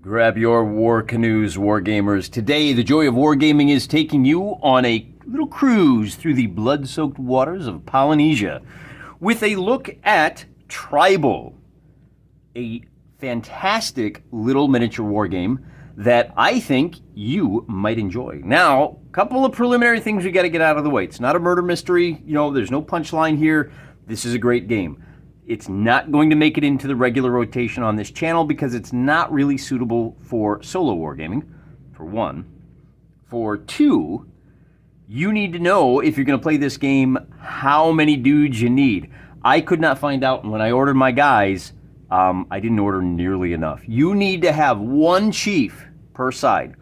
Grab your war canoes, wargamers. Today, the joy of wargaming is taking you on a little cruise through the blood-soaked waters of Polynesia with a look at Tribal, a fantastic little miniature wargame that I think you might enjoy. Now, a couple of preliminary things we got to get out of the way. It's not a murder mystery. There's no punchline here. This is a great game. It's not going to make it into the regular rotation on this channel because it's not really suitable for solo wargaming, for one. For two, you need to know, if you're going to play this game, how many dudes you need. I could not find out, and when I ordered my guys, I didn't order nearly enough. You need to have one chief per side,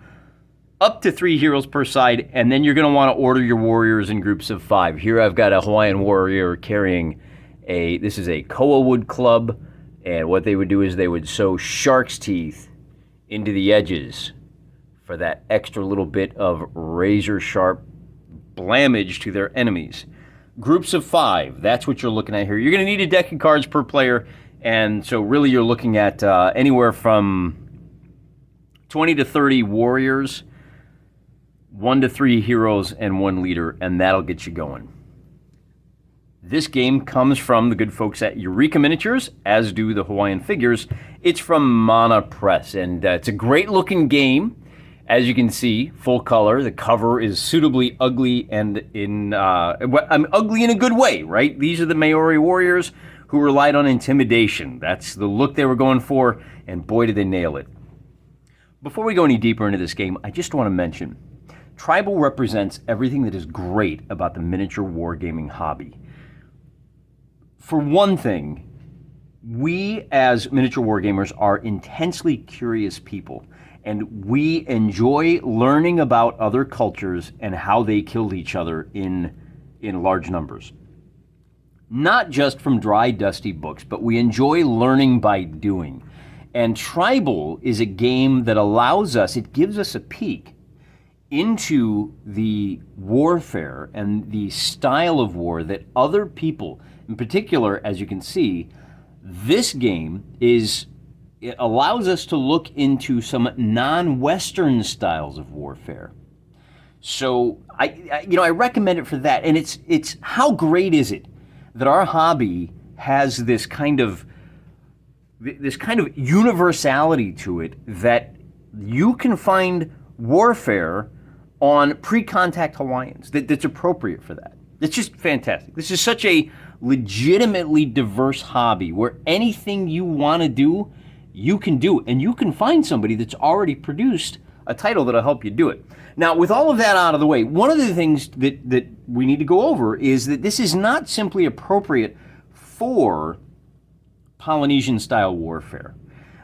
up to 3 heroes per side, and then you're going to want to order your warriors in groups of 5. Here I've got a Hawaiian warrior carrying this is a koa wood club, and what they would do is they would sew shark's teeth into the edges for that extra little bit of razor sharp blamage to their enemies. Groups of 5, that's what you're looking at here. You're going to need a deck of cards per player, and so really you're looking at anywhere from 20 to 30 warriors, 1 to 3 heroes, and 1 leader, and that'll get you going. This game comes from the good folks at Eureka Miniatures, as do the Hawaiian figures. It's from Mana Press, and it's a great-looking game. As you can see, full color. The cover is suitably ugly, and ugly in a good way, right? These are the Maori warriors who relied on intimidation. That's the look they were going for, and boy, did they nail it. Before we go any deeper into this game, I just want to mention, Tribal represents everything that is great about the miniature wargaming hobby. For one thing, we as miniature wargamers are intensely curious people, and we enjoy learning about other cultures and how they killed each other in large numbers. Not just from dry, dusty books, but we enjoy learning by doing. And Tribal is a game that allows us, it gives us a peek into the warfare and the style of war that other people, in particular, as you can see, this game it allows us to look into some non-Western styles of warfare. So I recommend it for that. And it's how great is it that our hobby has this kind of universality to it, that you can find warfare on pre-contact Hawaiians that's appropriate for that. It's just fantastic. This is such a legitimately diverse hobby where anything you want to do, you can do, and you can find somebody that's already produced a title that'll help you do it. Now, with all of that out of the way, one of the things that we need to go over is that this is not simply appropriate for Polynesian-style warfare.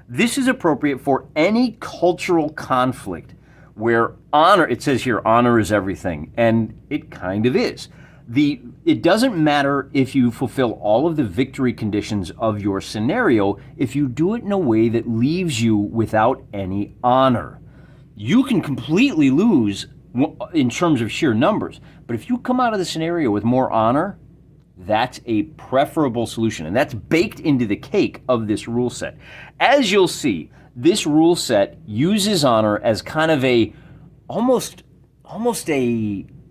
This is appropriate for any cultural conflict where honor, it says here, honor is everything, and it kind of is. It doesn't matter if you fulfill all of the victory conditions of your scenario if you do it in a way that leaves you without any honor. You can completely lose in terms of sheer numbers, but if you come out of the scenario with more honor, that's a preferable solution, and that's baked into the cake of this rule set. As you'll see, this rule set uses honor as kind of almost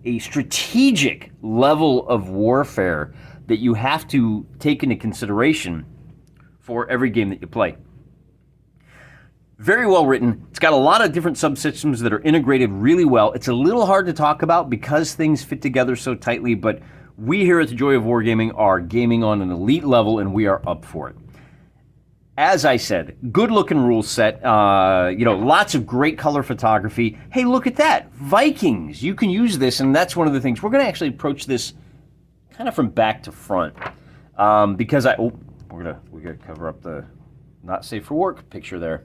a strategic level of warfare that you have to take into consideration for every game that you play. Very well written. It's got a lot of different subsystems that are integrated really well. It's a little hard to talk about because things fit together so tightly, but we here at The Joy of Wargaming are gaming on an elite level, and we are up for it. As I said, good-looking rule set, lots of great color photography. Hey, look at that, Vikings. You can use this, and that's one of the things. We're going to actually approach this kind of from back to front because we're gonna cover up the not safe for work picture there.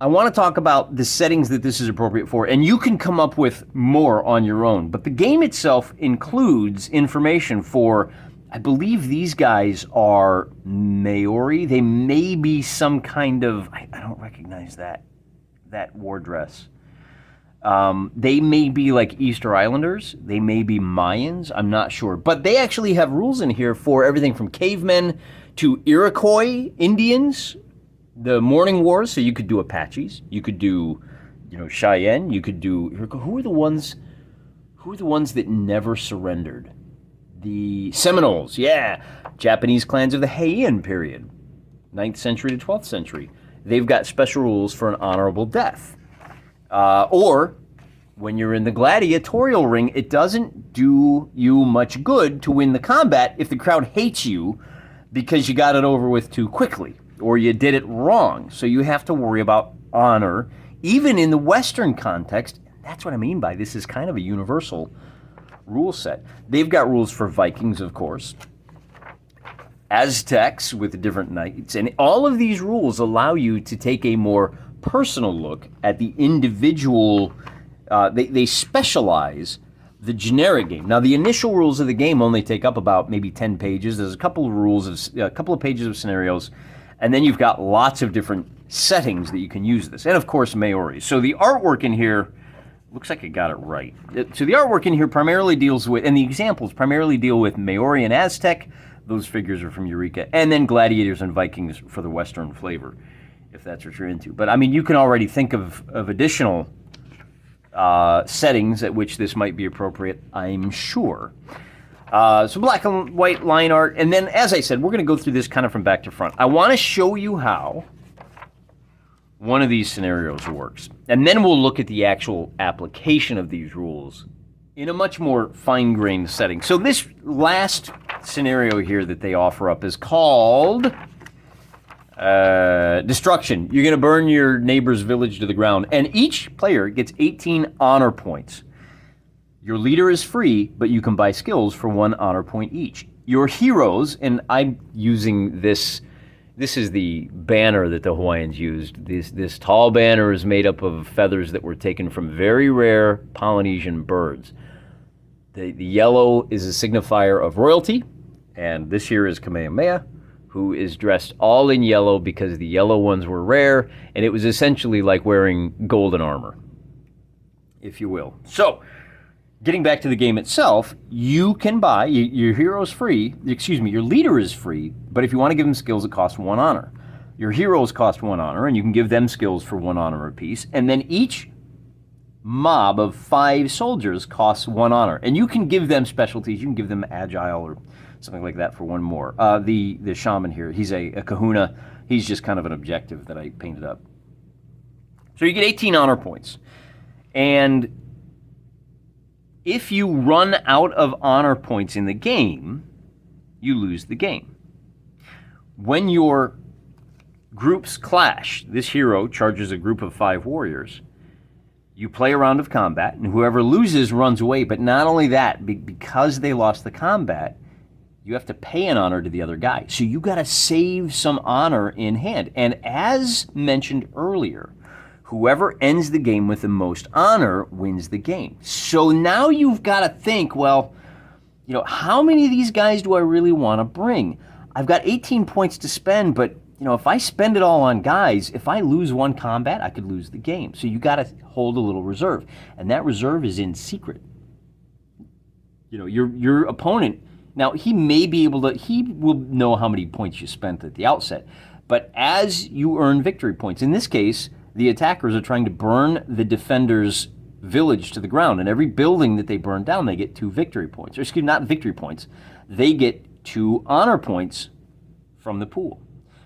I want to talk about the settings that this is appropriate for, and you can come up with more on your own. But the game itself includes information for, I believe these guys are Maori. They may be some kind of, I don't recognize that war dress. They may be like Easter Islanders. They may be Mayans. I'm not sure. But they actually have rules in here for everything from cavemen to Iroquois Indians, the Morning Wars, so you could do Apaches, you could do, Cheyenne, you could do, who are the ones that never surrendered? The Seminoles, yeah. Japanese clans of the Heian period, 9th century to 12th century. They've got special rules for an honorable death. Or, when you're in the gladiatorial ring, it doesn't do you much good to win the combat if the crowd hates you because you got it over with too quickly, or you did it wrong. So you have to worry about honor, even in the Western context. That's what I mean by this is kind of a universal rule set. They've got rules for Vikings, of course, Aztecs with the different knights, and all of these rules allow you to take a more personal look at the individual. They specialize the generic game. Now, the initial rules of the game only take up about maybe 10 pages. There's a couple of pages of scenarios, and then you've got lots of different settings that you can use this, and of course, Maori. So the artwork in here looks like I got it right. So the artwork in here primarily deals with, and the examples primarily deal with Maori and Aztec. Those figures are from Eureka, and then gladiators and Vikings for the Western flavor, if that's what you're into. But I mean, you can already think of additional settings at which this might be appropriate, I'm sure. So black and white line art, and then, as I said, we're going to go through this kind of from back to front. I want to show you how one of these scenarios works, and then we'll look at the actual application of these rules in a much more fine-grained setting. So this last scenario here that they offer up is called Destruction. You're going to burn your neighbor's village to the ground, and each player gets 18 honor points. Your leader is free, but you can buy skills for 1 honor point each. Your heroes, and I'm using this is the banner that the Hawaiians used. This tall banner is made up of feathers that were taken from very rare Polynesian birds. The yellow is a signifier of royalty, and this here is Kamehameha, who is dressed all in yellow because the yellow ones were rare, and it was essentially like wearing golden armor, if you will. So, getting back to the game itself, you can buy, your hero's free, your leader is free, but if you want to give them skills, it costs 1 honor. Your heroes cost 1 honor, and you can give them skills for 1 honor apiece, and then each mob of 5 soldiers costs 1 honor. And you can give them specialties, you can give them agile or something like that for 1 more. The shaman here, he's a kahuna. He's just kind of an objective that I painted up. So you get 18 honor points. And if you run out of honor points in the game, you lose the game. When your groups clash, this hero charges a group of 5 warriors. You play a round of combat, and whoever loses runs away. But not only that, because they lost the combat, you have to pay an honor to the other guy. So you got to save some honor in hand. And as mentioned earlier, whoever ends the game with the most honor wins the game. So now you've got to think, well, how many of these guys do I really want to bring? I've got 18 points to spend, but if I spend it all on guys, if I lose 1 combat, I could lose the game. So you got to hold a little reserve, and that reserve is in secret. Your opponent. Now, he will know how many points you spent at the outset, but as you earn victory points, in this case, the attackers are trying to burn the defender's village to the ground, and every building that they burn down, they get 2 victory points. Or excuse me, not victory points. They get 2 honor points from the pool.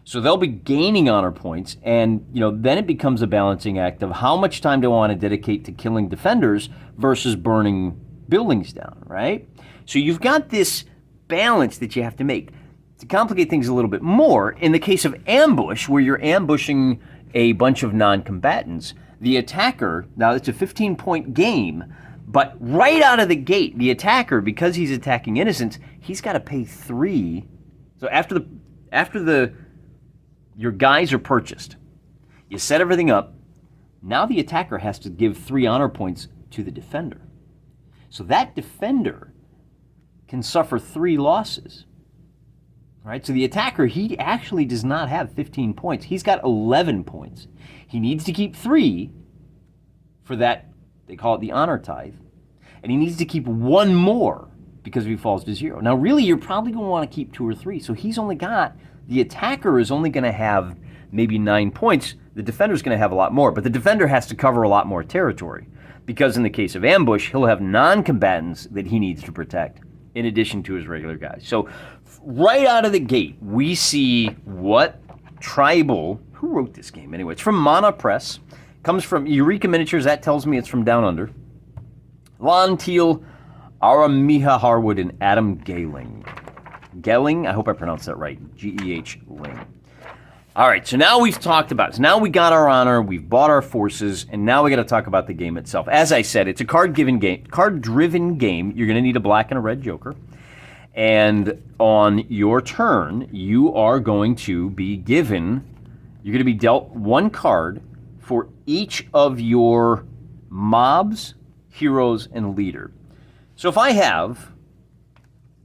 So they'll be gaining honor points, and then it becomes a balancing act of how much time do I want to dedicate to killing defenders versus burning buildings down, right? So you've got this balance that you have to make. To complicate things a little bit more, in the case of ambush, where you're ambushing a bunch of non-combatants, the attacker, now it's a 15-point game, but right out of the gate, the attacker, because he's attacking innocents, he's got to pay 3. So after your guys are purchased, you set everything up, now the attacker has to give 3 honor points to the defender. So that defender can suffer 3 losses. Right? So the attacker, he actually does not have 15 points. He's got 11 points. He needs to keep 3 for that, they call it the honor tithe, and he needs to keep 1 more because if he falls to 0. Now really, you're probably going to want to keep 2 or 3, so the attacker is only going to have maybe 9 points, the defender's going to have a lot more. But the defender has to cover a lot more territory, because in the case of ambush, he'll have non-combatants that he needs to protect in addition to his regular guys. So right out of the gate, we see what tribal, who wrote this game anyway? It's from Mana Press, comes from Eureka Miniatures, that tells me it's from Down Under. Lon Teal, Aramiha Harwood, and Adam Gehling. Gehling, I hope I pronounced that right, G-E-H Ling. All right, so now we've talked about it. So now we got our honor, we've bought our forces, and now we got to talk about the game itself. As I said, it's a card-driven game. You're going to need a black and a red joker. And on your turn, you are going to be given, you're going to be dealt one card for each of your mobs, heroes, and leader. So if I have,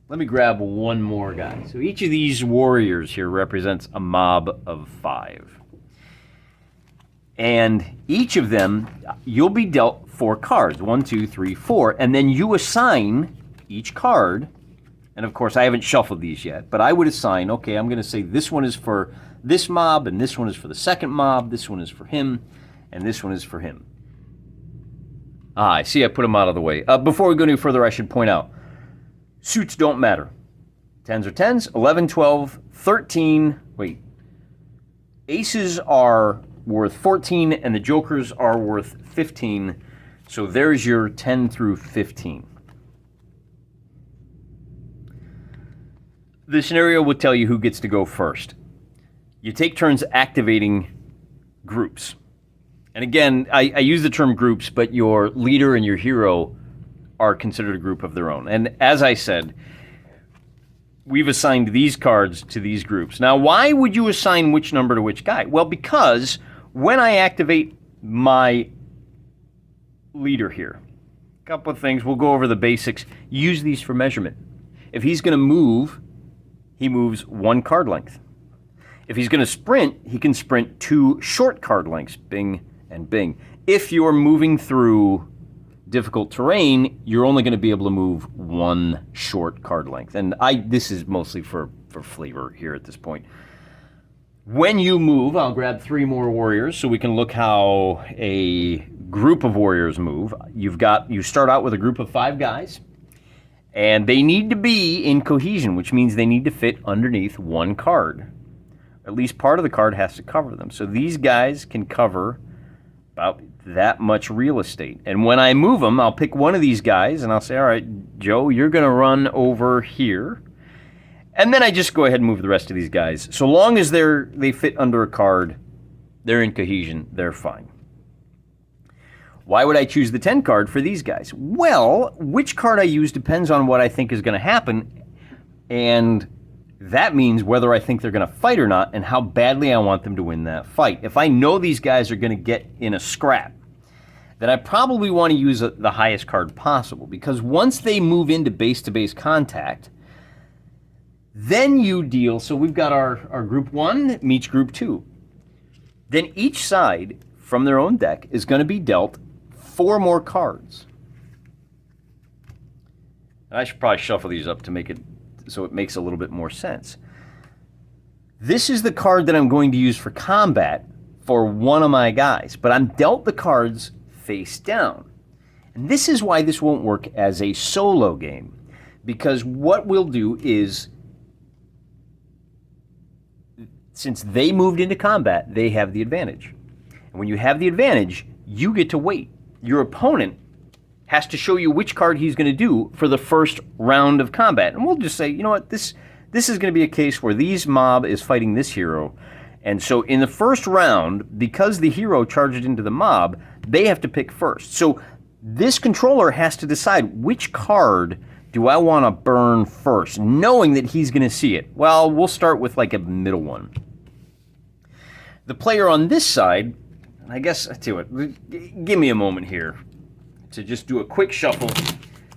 let me grab one more guy. So each of these warriors here represents a mob of 5. And each of them, you'll be dealt 4 cards, 1, 2, 3, 4, and then you assign each card. And of course, I haven't shuffled these yet, but I would assign, okay, I'm going to say this one is for this mob, and this one is for the second mob, this one is for him, and this one is for him. I see I put them out of the way. Before we go any further, I should point out, suits don't matter. 10s are 10s, 11, 12, 13, wait. Aces are worth 14, and the jokers are worth 15, so there's your 10 through 15. The scenario will tell you who gets to go first. You take turns activating groups. And again, I use the term groups, but your leader and your hero are considered a group of their own. And as I said, we've assigned these cards to these groups. Now, why would you assign which number to which guy? Well, because when I activate my leader here, a couple of things, we'll go over the basics. Use these for measurement. If he's going to move, he moves 1 card length. If he's going to sprint, he can sprint 2 short card lengths, bing and bing. If you're moving through difficult terrain, you're only going to be able to move 1 short card length. And this is mostly for flavor here at this point. When you move, I'll grab 3 more warriors so we can look how a group of warriors move. You start out with a group of 5 guys, and they need to be in cohesion, which means they need to fit underneath 1 card. At least part of the card has to cover them. So these guys can cover about that much real estate. And when I move them, I'll pick one of these guys and I'll say, all right, Joe, you're going to run over here. And then I just go ahead and move the rest of these guys. So long as they fit under a card, they're in cohesion, they're fine. Why would I choose the 10 card for these guys? Well, which card I use depends on what I think is going to happen. And that means whether I think they're going to fight or not and how badly I want them to win that fight. If I know these guys are going to get in a scrap, then I probably want to use the highest card possible, because once they move into base-to-base contact, then you deal, so we've got our group 1 meets group 2. Then each side from their own deck is going to be dealt 4 more cards. I should probably shuffle these up to make it so it makes a little bit more sense. This is the card that I'm going to use for combat for one of my guys, but I'm dealt the cards face down. And this is why this won't work as a solo game, because what we'll do is, since they moved into combat, they have the advantage. And when you have the advantage, you get to wait. Your opponent has to show you which card he's going to do for the first round of combat. And we'll just say, you know what, this is going to be a case where these mob is fighting this hero. And so in the first round, because the hero charged into the mob, they have to pick first. So this controller has to decide which card do I want to burn first, knowing that he's going to see it. Well, we'll start with like a middle one. The player on this side, I guess, I tell you what, give me a moment here to just do a quick shuffle.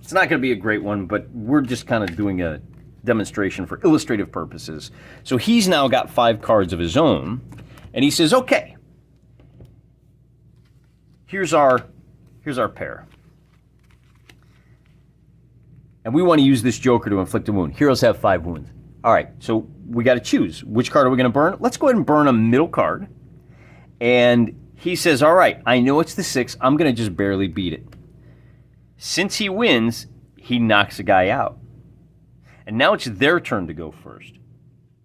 It's not going to be a great one, but we're just kind of doing a demonstration for illustrative purposes. So he's now got 5 cards of his own, and he says, okay, here's our pair. And we want to use this joker to inflict a wound. Heroes have 5 wounds. All right, so we got to choose. Which card are we going to burn? Let's go ahead and burn a middle card. And he says, all right, I know it's the 6. I'm going to just barely beat it. Since he wins, he knocks a guy out. And now it's their turn to go first.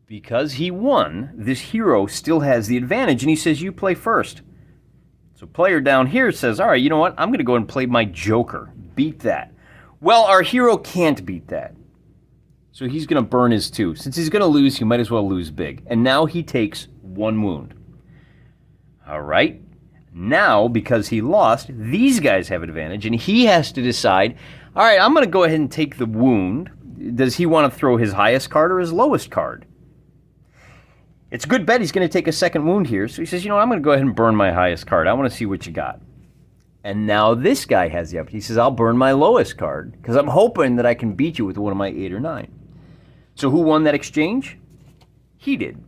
Because he won, this hero still has the advantage, and he says, you play first. So player down here says, all right, you know what? I'm going to go and play my Joker. Beat that. Well, our hero can't beat that. So he's going to burn his 2. Since he's going to lose, he might as well lose big. And now he takes 1 wound. All right. Now, because he lost, these guys have advantage, and he has to decide, all right, I'm going to go ahead and take the wound. Does he want to throw his highest card or his lowest card? It's a good bet he's going to take a second wound here. So he says, you know, I'm going to go ahead and burn my highest card. I want to see what you got. And now this guy has the opportunity. He says, I'll burn my lowest card because I'm hoping that I can beat you with one of my 8 or 9. So who won that exchange? He did.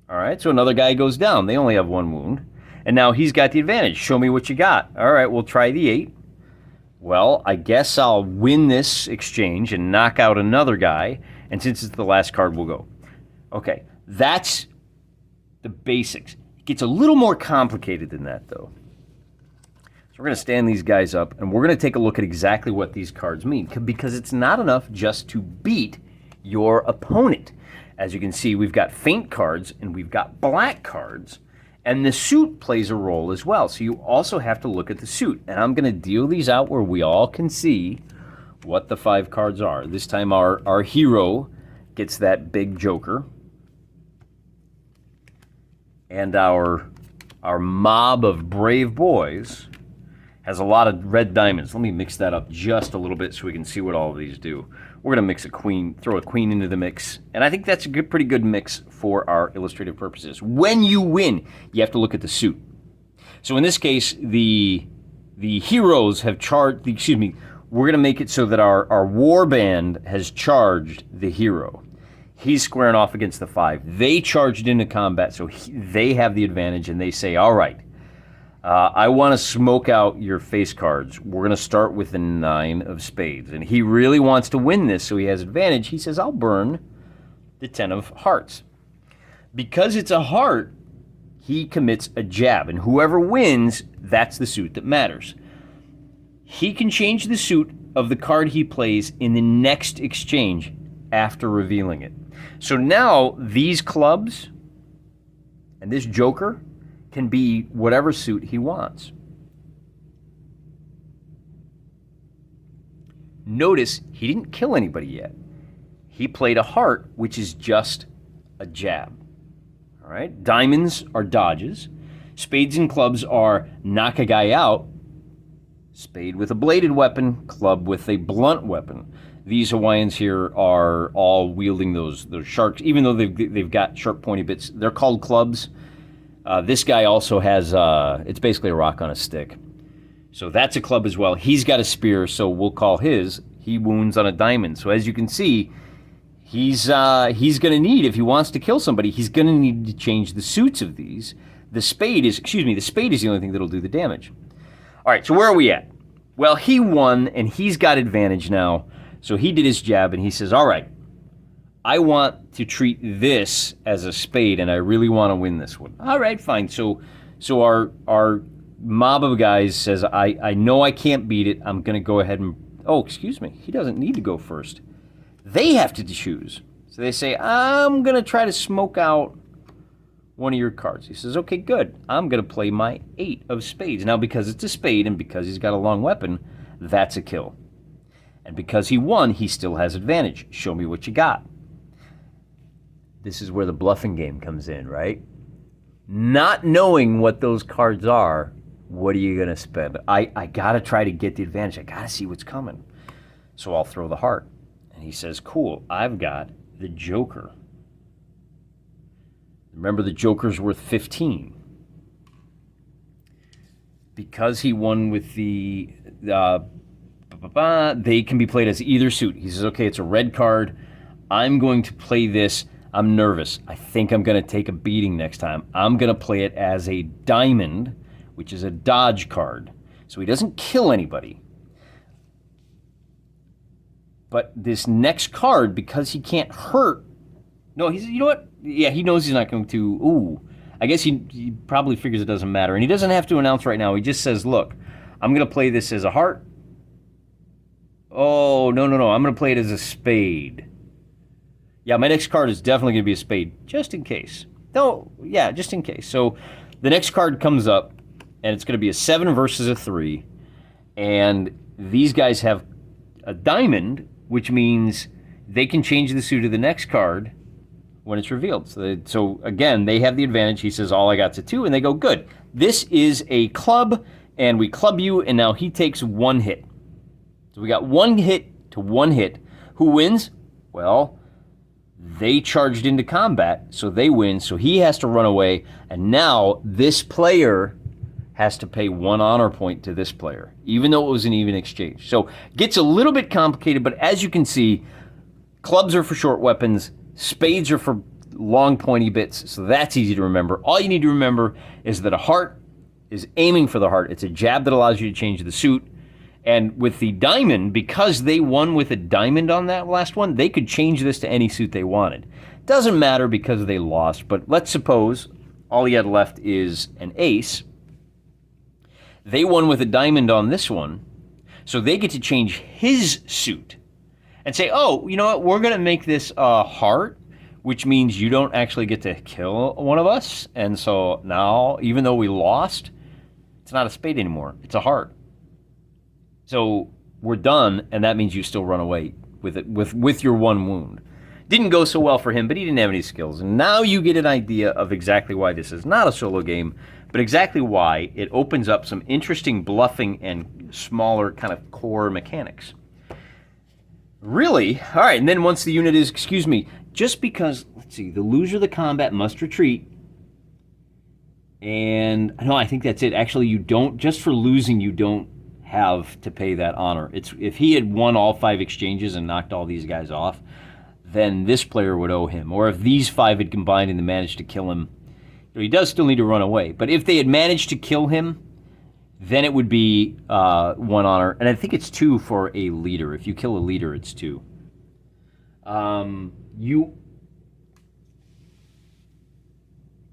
All right, so another guy goes down. They only have 1 wound. And now he's got the advantage. Show me what you got. All right, we'll try the 8. Well, I guess I'll win this exchange and knock out another guy. And since it's the last card, we'll go. Okay, that's the basics. It gets a little more complicated than that, though. So we're going to stand these guys up, and we're going to take a look at exactly what these cards mean, because it's not enough just to beat your opponent. As you can see, we've got faint cards, and we've got black cards, and the suit plays a role as well. So you also have to look at the suit, and I'm going to deal these out where we all can see what the 5 cards are. This time our hero gets that big Joker, and our mob of brave boys has a lot of red diamonds. Let me mix that up just a little bit so we can see what all of these do. We're going to mix a queen, throw a queen into the mix, and I think that's a pretty good mix for our illustrative purposes. When you win, you have to look at the suit. So in this case, the heroes have charged, we're going to make it so that our war band has charged the hero. He's squaring off against the 5. They charged into combat, so they have the advantage, and they say, all right, I want to smoke out your face cards. We're going to start with the 9 of spades. And he really wants to win this, so he has advantage. He says, I'll burn the 10 of hearts. Because it's a heart, he commits a jab. And whoever wins, that's the suit that matters. He can change the suit of the card he plays in the next exchange after revealing it. So now these clubs and this Joker can be whatever suit he wants. Notice he didn't kill anybody yet. He played a heart, which is just a jab. All right? Diamonds are dodges. Spades and clubs are knock a guy out. Spade with a bladed weapon, club with a blunt weapon. These Hawaiians here are all wielding those sharks, even though they've got sharp pointy bits. They're called clubs. This guy also has, it's basically a rock on a stick. So that's a club as well. He's got a spear, so we'll call his. He wounds on a diamond. So as you can see, he's going to need, if he wants to kill somebody, he's going to need to change the suits of these. The spade is the only thing that'll do the damage. All right, so where are we at? Well, he won, and he's got advantage now. So he did his jab, and he says, all right, I want to treat this as a spade, and I really want to win this one. All right, fine. So our mob of guys says, I know I can't beat it. I'm going to go ahead and... Oh, excuse me. He doesn't need to go first. They have to choose. So they say, I'm going to try to smoke out one of your cards. He says, okay, good. I'm going to play my 8 of spades. Now, because it's a spade and because he's got a long weapon, that's a kill. And because he won, he still has advantage. Show me what you got. This is where the bluffing game comes in, right? Not knowing what those cards are, what are you going to spend? I got to try to get the advantage. I got to see what's coming. So I'll throw the heart. And he says, cool, I've got the Joker. Remember, the Joker's worth 15. Because he won with the... they can be played as either suit. He says, okay, it's a red card. I'm going to play this. I'm nervous. I think I'm going to take a beating next time. I'm going to play it as a diamond, which is a dodge card. So he doesn't kill anybody. But this next card, because he can't hurt No, he's, you know what? Yeah, he knows he's not going to. Ooh, I guess he probably figures it doesn't matter. And he doesn't have to announce right now. He just says, look, I'm going to play this as a heart. Oh, no, no, no. I'm going to play it as a spade. Yeah, my next card is definitely going to be a spade, just in case. No, yeah, just in case. So the next card comes up, and it's going to be a 7 versus a 3. And these guys have a diamond, which means they can change the suit of the next card when it's revealed. So again, they have the advantage. He says, all I got's a 2, and they go, good. This is a club, and we club you, and now he takes 1 hit. So we got 1 hit to 1 hit. Who wins? Well, they charged into combat, so they win, so he has to run away, and now this player has to pay 1 honor point to this player, even though it was an even exchange. So gets a little bit complicated, but as you can see, clubs are for short weapons, spades are for long pointy bits, so that's easy to remember. All you need to remember is that a heart is aiming for the heart. It's a jab that allows you to change the suit. And with the diamond, because they won with a diamond on that last one, they could change this to any suit they wanted. Doesn't matter because they lost, but let's suppose all he had left is an ace. They won with a diamond on this one, so they get to change his suit and say, oh, you know what, we're going to make this a heart, which means you don't actually get to kill one of us. And so now, even though we lost, it's not a spade anymore, it's a heart. So we're done, and that means you still run away with it, with your 1 wound. Didn't go so well for him, but he didn't have any skills. And now you get an idea of exactly why this is not a solo game, but exactly why it opens up some interesting bluffing and smaller kind of core mechanics. Really? All right, and then once the unit is, excuse me, just because, let's see, the loser of the combat must retreat. And, no, I think that's it. Actually, you don't, just for losing, you don't have to pay that honor. It's if he had won all 5 exchanges and knocked all these guys off, then this player would owe him. Or if these 5 had combined and managed to kill him, he does still need to run away. But if they had managed to kill him, then it would be 1 honor. And I think it's 2 for a leader. If you kill a leader, it's 2. You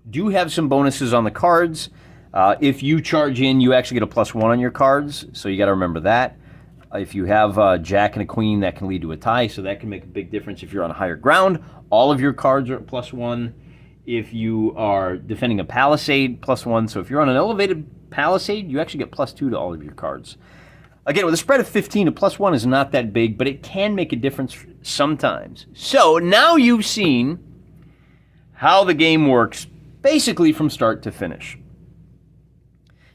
do have some bonuses on the cards. If you charge in, you actually get a +1 on your cards, so you got to remember that. If you have a jack and a queen, that can lead to a tie, so that can make a big difference if you're on higher ground. All of your cards are at +1. If you are defending a palisade, +1. So if you're on an elevated palisade, you actually get +2 to all of your cards. Again, with a spread of 15, a +1 is not that big, but it can make a difference sometimes. So now you've seen how the game works, basically from start to finish.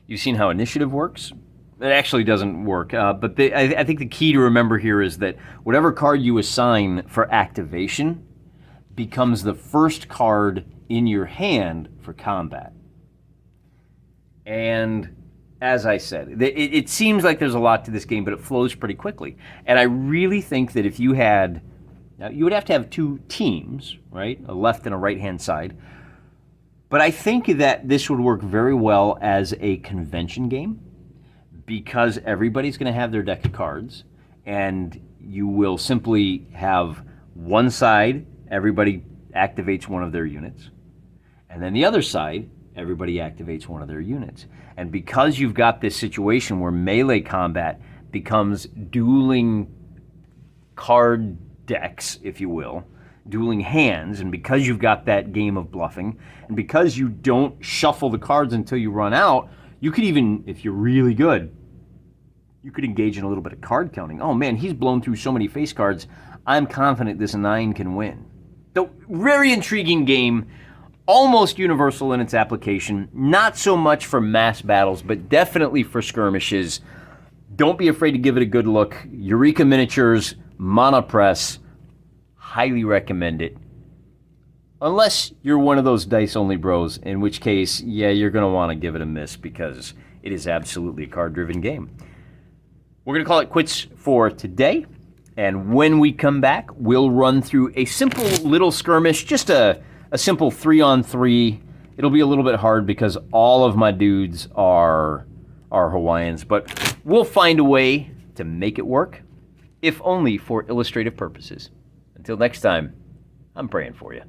You've seen how initiative works. It actually doesn't work, but I think the key to remember here is that whatever card you assign for activation becomes the first card in your hand for combat. And as I said, it seems like there's a lot to this game, but it flows pretty quickly. And I really think that if you had, now you would have to have 2 teams, right? A left and a right-hand side. But I think that this would work very well as a convention game because everybody's going to have their deck of cards, and you will simply have one side, everybody activates one of their units, and then the other side, everybody activates one of their units. And because you've got this situation where melee combat becomes dueling card decks, if you will, dueling hands, and because you've got that game of bluffing, and because you don't shuffle the cards until you run out, you could even, if you're really good, you could engage in a little bit of card counting. Oh man, he's blown through so many face cards, I'm confident this 9 can win. So, very intriguing game, almost universal in its application, not so much for mass battles, but definitely for skirmishes. Don't be afraid to give it a good look. Eureka Miniatures, Monopress, highly recommend it. Unless you're one of those dice-only bros, in which case, yeah, you're going to want to give it a miss because it is absolutely a card-driven game. We're going to call it quits for today, and when we come back, we'll run through a simple little skirmish, just a simple 3-on-3. It'll be a little bit hard because all of my dudes are Hawaiians, but we'll find a way to make it work, if only for illustrative purposes. Until next time, I'm praying for you.